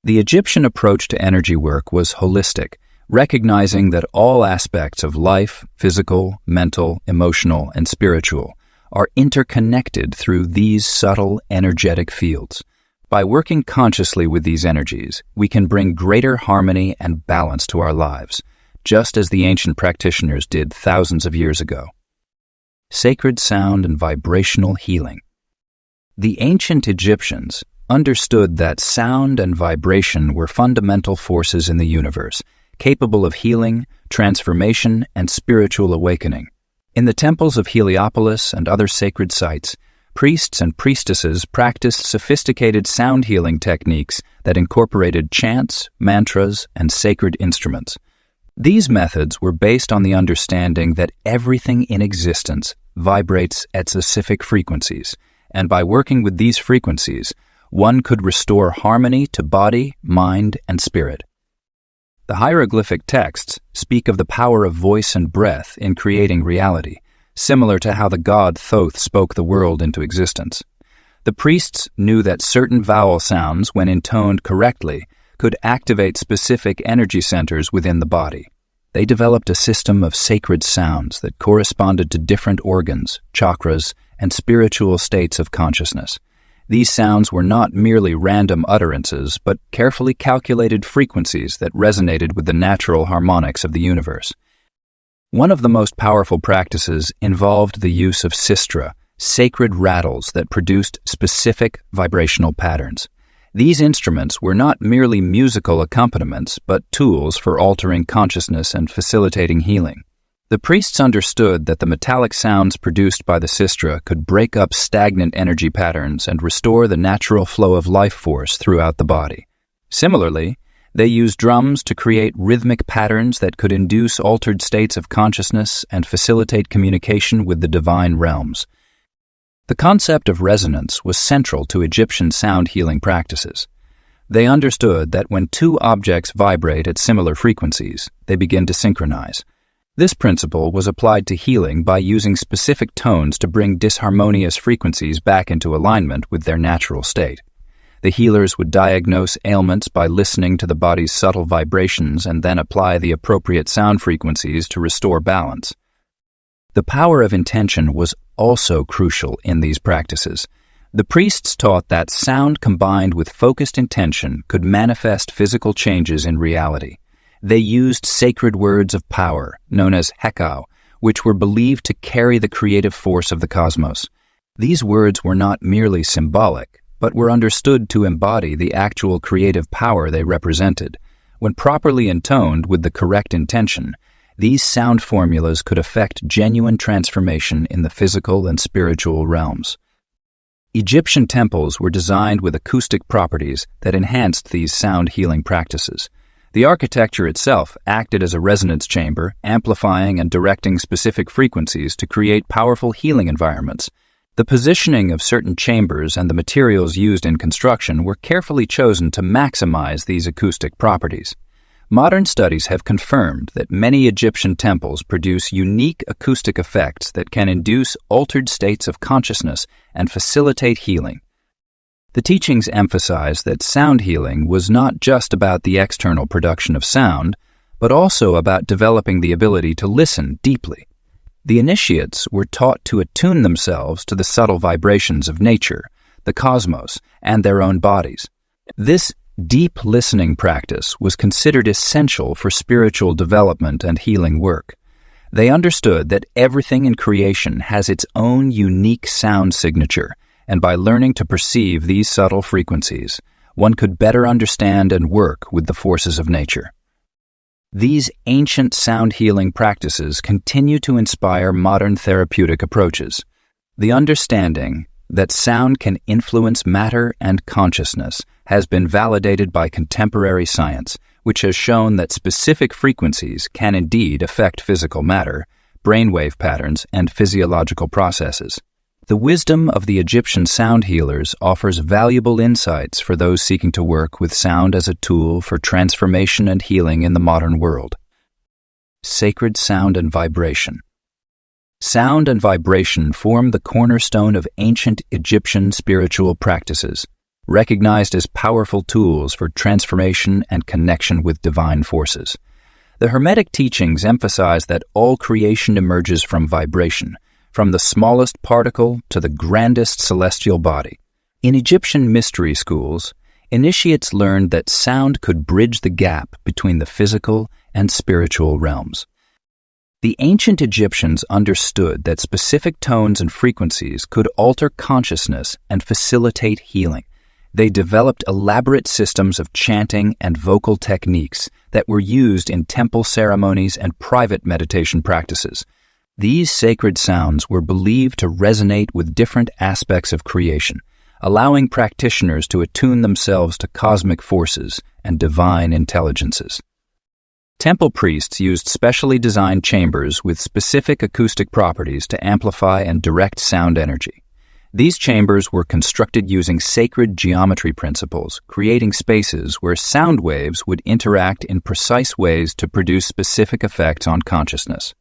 The Egyptian approach to energy work was holistic, recognizing that all aspects of life, physical, mental, emotional, and spiritual, are interconnected through these subtle energetic fields. By working consciously with these energies, we can bring greater harmony and balance to our lives, just as the ancient practitioners did thousands of years ago. Sacred sound and vibrational healing. The ancient Egyptians understood that sound and vibration were fundamental forces in the universe, capable of healing, transformation, and spiritual awakening. In the temples of Heliopolis and other sacred sites, priests and priestesses practiced sophisticated sound healing techniques that incorporated chants, mantras, and sacred instruments. These methods were based on the understanding that everything in existence vibrates at specific frequencies, and by working with these frequencies, one could restore harmony to body, mind, and spirit. The hieroglyphic texts speak of the power of voice and breath in creating reality, similar to how the god Thoth spoke the world into existence. The priests knew that certain vowel sounds, when intoned correctly, could activate specific energy centers within the body. They developed a system of sacred sounds that corresponded to different organs, chakras, and spiritual states of consciousness. These sounds were not merely random utterances, but carefully calculated frequencies that resonated with the natural harmonics of the universe. One of the most powerful practices involved the use of sistra, sacred rattles that produced specific vibrational patterns. These instruments were not merely musical accompaniments, but tools for altering consciousness and facilitating healing. The priests understood that the metallic sounds produced by the sistra could break up stagnant energy patterns and restore the natural flow of life force throughout the body. Similarly, they used drums to create rhythmic patterns that could induce altered states of consciousness and facilitate communication with the divine realms. The concept of resonance was central to Egyptian sound healing practices. They understood that when two objects vibrate at similar frequencies, they begin to synchronize. This principle was applied to healing by using specific tones to bring disharmonious frequencies back into alignment with their natural state. The healers would diagnose ailments by listening to the body's subtle vibrations and then apply the appropriate sound frequencies to restore balance. The power of intention was also crucial in these practices. The priests taught that sound combined with focused intention could manifest physical changes in reality. They used sacred words of power, known as hekau, which were believed to carry the creative force of the cosmos. These words were not merely symbolic, but were understood to embody the actual creative power they represented. When properly intoned with the correct intention, these sound formulas could effect genuine transformation in the physical and spiritual realms. Egyptian temples were designed with acoustic properties that enhanced these sound healing practices. The architecture itself acted as a resonance chamber, amplifying and directing specific frequencies to create powerful healing environments. The positioning of certain chambers and the materials used in construction were carefully chosen to maximize these acoustic properties. Modern studies have confirmed that many Egyptian temples produce unique acoustic effects that can induce altered states of consciousness and facilitate healing. The teachings emphasize that sound healing was not just about the external production of sound, but also about developing the ability to listen deeply. The initiates were taught to attune themselves to the subtle vibrations of nature, the cosmos, and their own bodies. This deep listening practice was considered essential for spiritual development and healing work. They understood that everything in creation has its own unique sound signature, and by learning to perceive these subtle frequencies, one could better understand and work with the forces of nature. These ancient sound healing practices continue to inspire modern therapeutic approaches. The understanding that sound can influence matter and consciousness has been validated by contemporary science, which has shown that specific frequencies can indeed affect physical matter, brainwave patterns, and physiological processes. The wisdom of the Egyptian sound healers offers valuable insights for those seeking to work with sound as a tool for transformation and healing in the modern world. Sacred sound and vibration. Sound and vibration form the cornerstone of ancient Egyptian spiritual practices, recognized as powerful tools for transformation and connection with divine forces. The Hermetic teachings emphasize that all creation emerges from vibration, from the smallest particle to the grandest celestial body. In Egyptian mystery schools, initiates learned that sound could bridge the gap between the physical and spiritual realms. The ancient Egyptians understood that specific tones and frequencies could alter consciousness and facilitate healing. They developed elaborate systems of chanting and vocal techniques that were used in temple ceremonies and private meditation practices. These sacred sounds were believed to resonate with different aspects of creation, allowing practitioners to attune themselves to cosmic forces and divine intelligences. Temple priests used specially designed chambers with specific acoustic properties to amplify and direct sound energy. These chambers were constructed using sacred geometry principles, creating spaces where sound waves would interact in precise ways to produce specific effects on consciousness.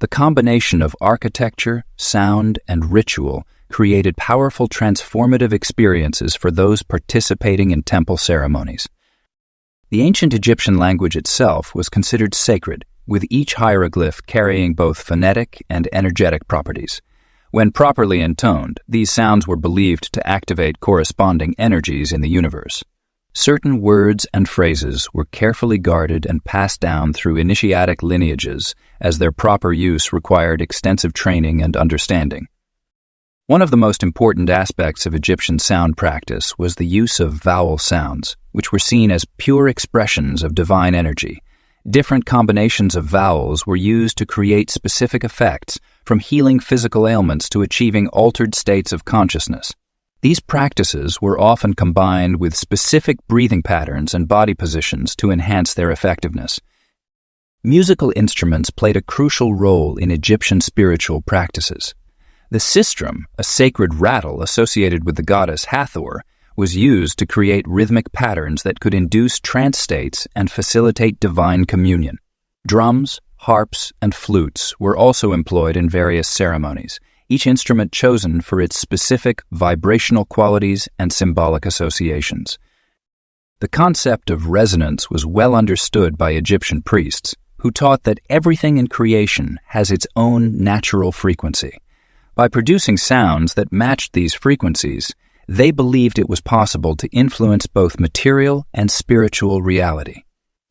The combination of architecture, sound, and ritual created powerful transformative experiences for those participating in temple ceremonies. The ancient Egyptian language itself was considered sacred, with each hieroglyph carrying both phonetic and energetic properties. When properly intoned, these sounds were believed to activate corresponding energies in the universe. Certain words and phrases were carefully guarded and passed down through initiatic lineages, as their proper use required extensive training and understanding. One of the most important aspects of Egyptian sound practice was the use of vowel sounds, which were seen as pure expressions of divine energy. Different combinations of vowels were used to create specific effects, from healing physical ailments to achieving altered states of consciousness. These practices were often combined with specific breathing patterns and body positions to enhance their effectiveness. Musical instruments played a crucial role in Egyptian spiritual practices. The sistrum, a sacred rattle associated with the goddess Hathor, was used to create rhythmic patterns that could induce trance states and facilitate divine communion. Drums, harps, and flutes were also employed in various ceremonies, each instrument chosen for its specific vibrational qualities and symbolic associations. The concept of resonance was well understood by Egyptian priests, who taught that everything in creation has its own natural frequency. By producing sounds that matched these frequencies, they believed it was possible to influence both material and spiritual reality.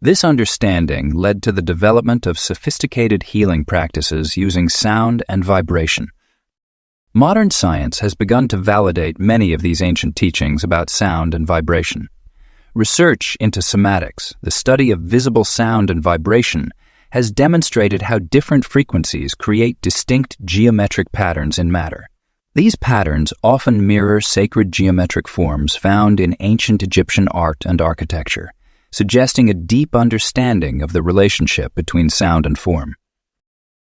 This understanding led to the development of sophisticated healing practices using sound and vibration. Modern science has begun to validate many of these ancient teachings about sound and vibration. Research into somatics, the study of visible sound and vibration, has demonstrated how different frequencies create distinct geometric patterns in matter. These patterns often mirror sacred geometric forms found in ancient Egyptian art and architecture, suggesting a deep understanding of the relationship between sound and form.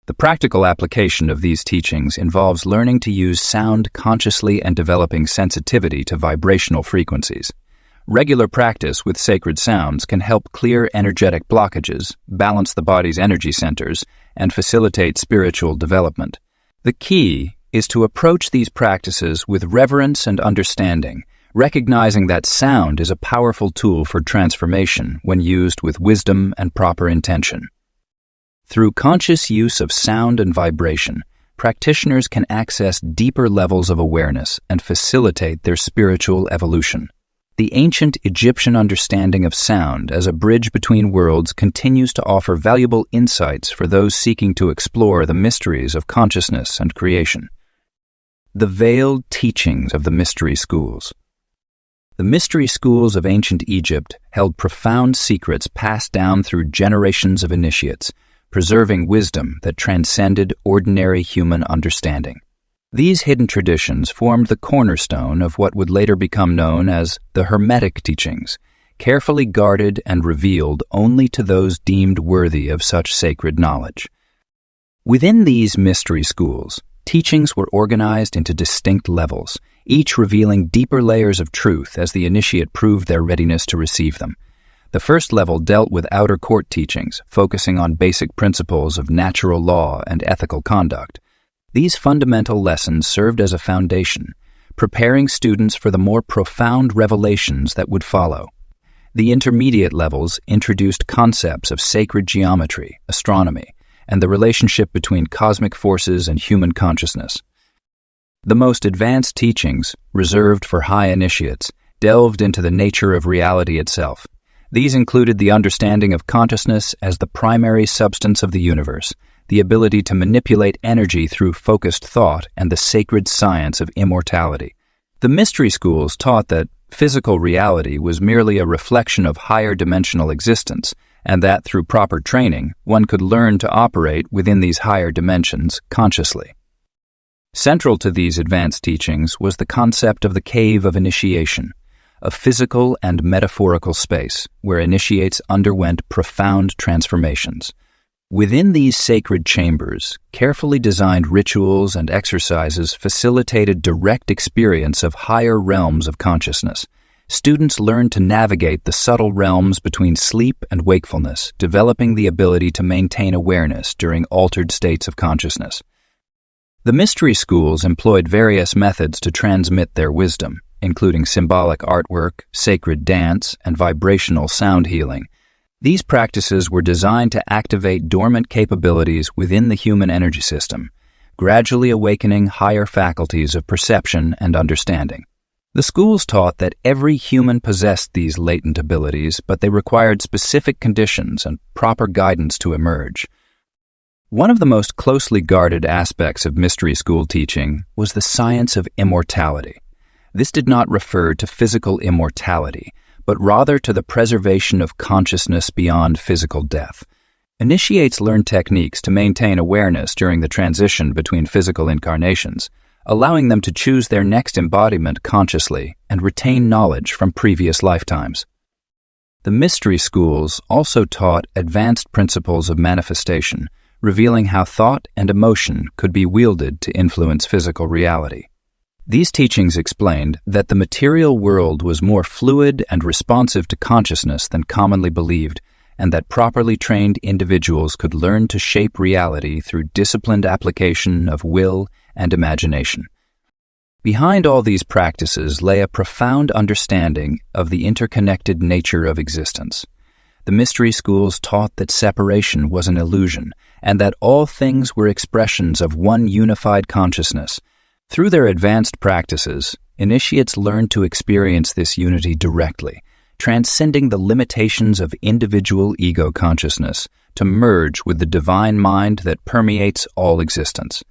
The practical application of these teachings involves learning to use sound consciously and developing sensitivity to vibrational frequencies. Regular practice with sacred sounds can help clear energetic blockages, balance the body's energy centers, and facilitate spiritual development. The key is to approach these practices with reverence and understanding, recognizing that sound is a powerful tool for transformation when used with wisdom and proper intention. Through conscious use of sound and vibration, practitioners can access deeper levels of awareness and facilitate their spiritual evolution. The ancient Egyptian understanding of sound as a bridge between worlds continues to offer valuable insights for those seeking to explore the mysteries of consciousness and creation. The veiled teachings of the mystery schools. The mystery schools of ancient Egypt held profound secrets passed down through generations of initiates, preserving wisdom that transcended ordinary human understanding. These hidden traditions formed the cornerstone of what would later become known as the Hermetic teachings, carefully guarded and revealed only to those deemed worthy of such sacred knowledge. Within these mystery schools, teachings were organized into distinct levels, each revealing deeper layers of truth as the initiate proved their readiness to receive them. The first level dealt with outer court teachings, focusing on basic principles of natural law and ethical conduct. These fundamental lessons served as a foundation, preparing students for the more profound revelations that would follow. The intermediate levels introduced concepts of sacred geometry, astronomy, and the relationship between cosmic forces and human consciousness. The most advanced teachings, reserved for high initiates, delved into the nature of reality itself. These included the understanding of consciousness as the primary substance of the universe, the ability to manipulate energy through focused thought, and the sacred science of immortality. The mystery schools taught that physical reality was merely a reflection of higher dimensional existence, and that through proper training, one could learn to operate within these higher dimensions consciously. Central to these advanced teachings was the concept of the cave of initiation, a physical and metaphorical space where initiates underwent profound transformations. Within these sacred chambers, carefully designed rituals and exercises facilitated direct experience of higher realms of consciousness. Students learned to navigate the subtle realms between sleep and wakefulness, developing the ability to maintain awareness during altered states of consciousness. The mystery schools employed various methods to transmit their wisdom, including symbolic artwork, sacred dance, and vibrational sound healing. These practices were designed to activate dormant capabilities within the human energy system, gradually awakening higher faculties of perception and understanding. The schools taught that every human possessed these latent abilities, but they required specific conditions and proper guidance to emerge. One of the most closely guarded aspects of mystery school teaching was the science of immortality. This did not refer to physical immortality, but rather to the preservation of consciousness beyond physical death. Initiates learned techniques to maintain awareness during the transition between physical incarnations, allowing them to choose their next embodiment consciously and retain knowledge from previous lifetimes. The mystery schools also taught advanced principles of manifestation, revealing how thought and emotion could be wielded to influence physical reality. These teachings explained that the material world was more fluid and responsive to consciousness than commonly believed, and that properly trained individuals could learn to shape reality through disciplined application of will and imagination. Behind all these practices lay a profound understanding of the interconnected nature of existence. The mystery schools taught that separation was an illusion, and that all things were expressions of one unified consciousness. Through their advanced practices, initiates learned to experience this unity directly, transcending the limitations of individual ego consciousness to merge with the divine mind that permeates all existence.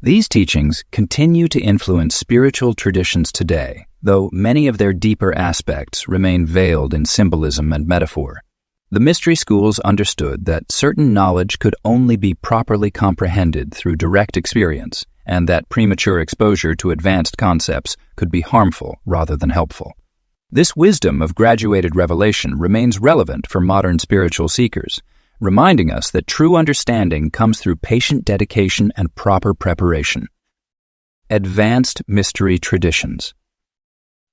These teachings continue to influence spiritual traditions today, though many of their deeper aspects remain veiled in symbolism and metaphor. The mystery schools understood that certain knowledge could only be properly comprehended through direct experience, and that premature exposure to advanced concepts could be harmful rather than helpful. This wisdom of graduated revelation remains relevant for modern spiritual seekers, reminding us that true understanding comes through patient dedication and proper preparation. Advanced mystery traditions.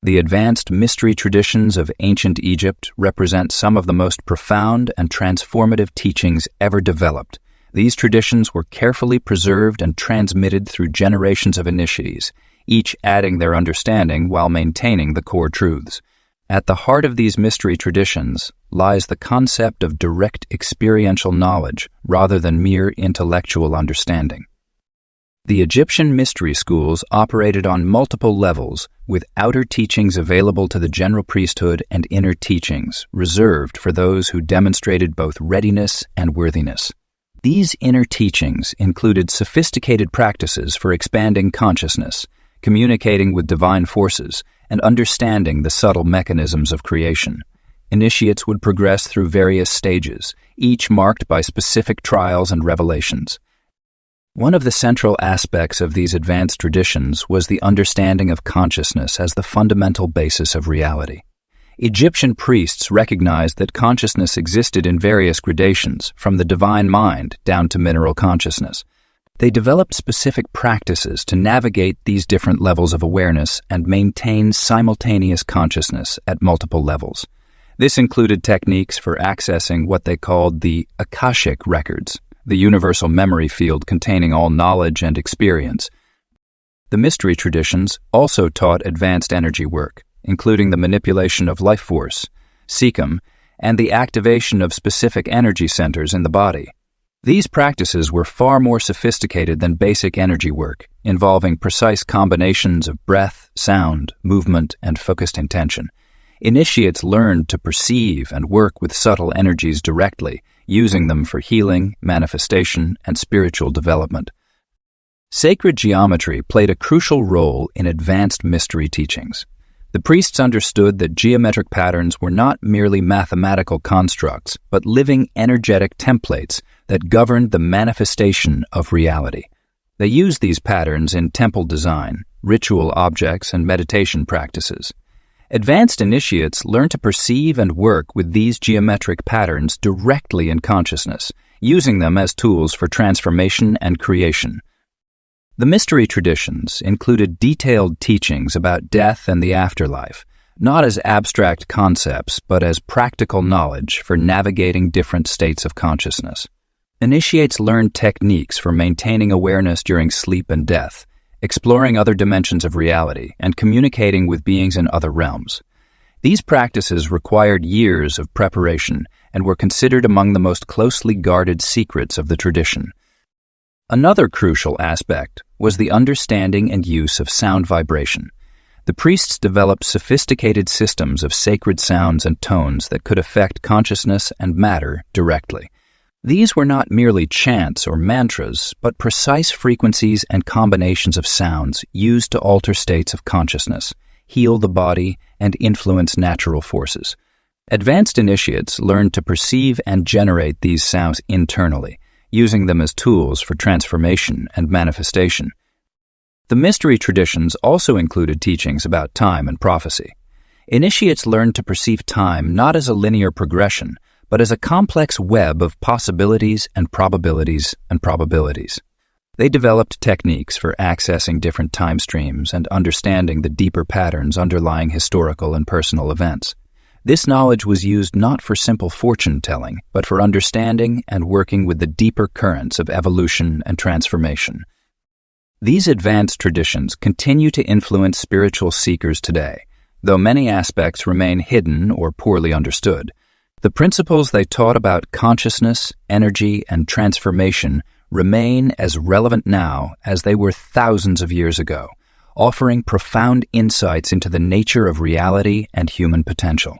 The advanced mystery traditions of ancient Egypt represent some of the most profound and transformative teachings ever developed. These traditions were carefully preserved and transmitted through generations of initiates, each adding their understanding while maintaining the core truths. At the heart of these mystery traditions lies the concept of direct experiential knowledge rather than mere intellectual understanding. The Egyptian mystery schools operated on multiple levels, with outer teachings available to the general priesthood and inner teachings reserved for those who demonstrated both readiness and worthiness. These inner teachings included sophisticated practices for expanding consciousness, communicating with divine forces, and understanding the subtle mechanisms of creation. Initiates would progress through various stages, each marked by specific trials and revelations. One of the central aspects of these advanced traditions was the understanding of consciousness as the fundamental basis of reality. Egyptian priests recognized that consciousness existed in various gradations, from the divine mind down to mineral consciousness. They developed specific practices to navigate these different levels of awareness and maintain simultaneous consciousness at multiple levels. This included techniques for accessing what they called the Akashic records, the universal memory field containing all knowledge and experience. The mystery traditions also taught advanced energy work, including the manipulation of life force, Sikkim, and the activation of specific energy centers in the body. These practices were far more sophisticated than basic energy work, involving precise combinations of breath, sound, movement, and focused intention. Initiates learned to perceive and work with subtle energies directly, using them for healing, manifestation, and spiritual development. Sacred geometry played a crucial role in advanced mystery teachings. The priests understood that geometric patterns were not merely mathematical constructs, but living energetic templates that governed the manifestation of reality. They used these patterns in temple design, ritual objects, and meditation practices. Advanced initiates learn to perceive and work with these geometric patterns directly in consciousness, using them as tools for transformation and creation. The mystery traditions included detailed teachings about death and the afterlife, not as abstract concepts, but as practical knowledge for navigating different states of consciousness. Initiates learned techniques for maintaining awareness during sleep and death, exploring other dimensions of reality, and communicating with beings in other realms. These practices required years of preparation and were considered among the most closely guarded secrets of the tradition. Another crucial aspect was the understanding and use of sound vibration. The priests developed sophisticated systems of sacred sounds and tones that could affect consciousness and matter directly. These were not merely chants or mantras, but precise frequencies and combinations of sounds used to alter states of consciousness, heal the body, and influence natural forces. Advanced initiates learned to perceive and generate these sounds internally, using them as tools for transformation and manifestation. The mystery traditions also included teachings about time and prophecy. Initiates learned to perceive time not as a linear progression, but as a complex web of possibilities and probabilities and probabilities. They developed techniques for accessing different time streams and understanding the deeper patterns underlying historical and personal events. This knowledge was used not for simple fortune-telling, but for understanding and working with the deeper currents of evolution and transformation. These advanced traditions continue to influence spiritual seekers today, though many aspects remain hidden or poorly understood. The principles they taught about consciousness, energy, and transformation remain as relevant now as they were thousands of years ago, offering profound insights into the nature of reality and human potential.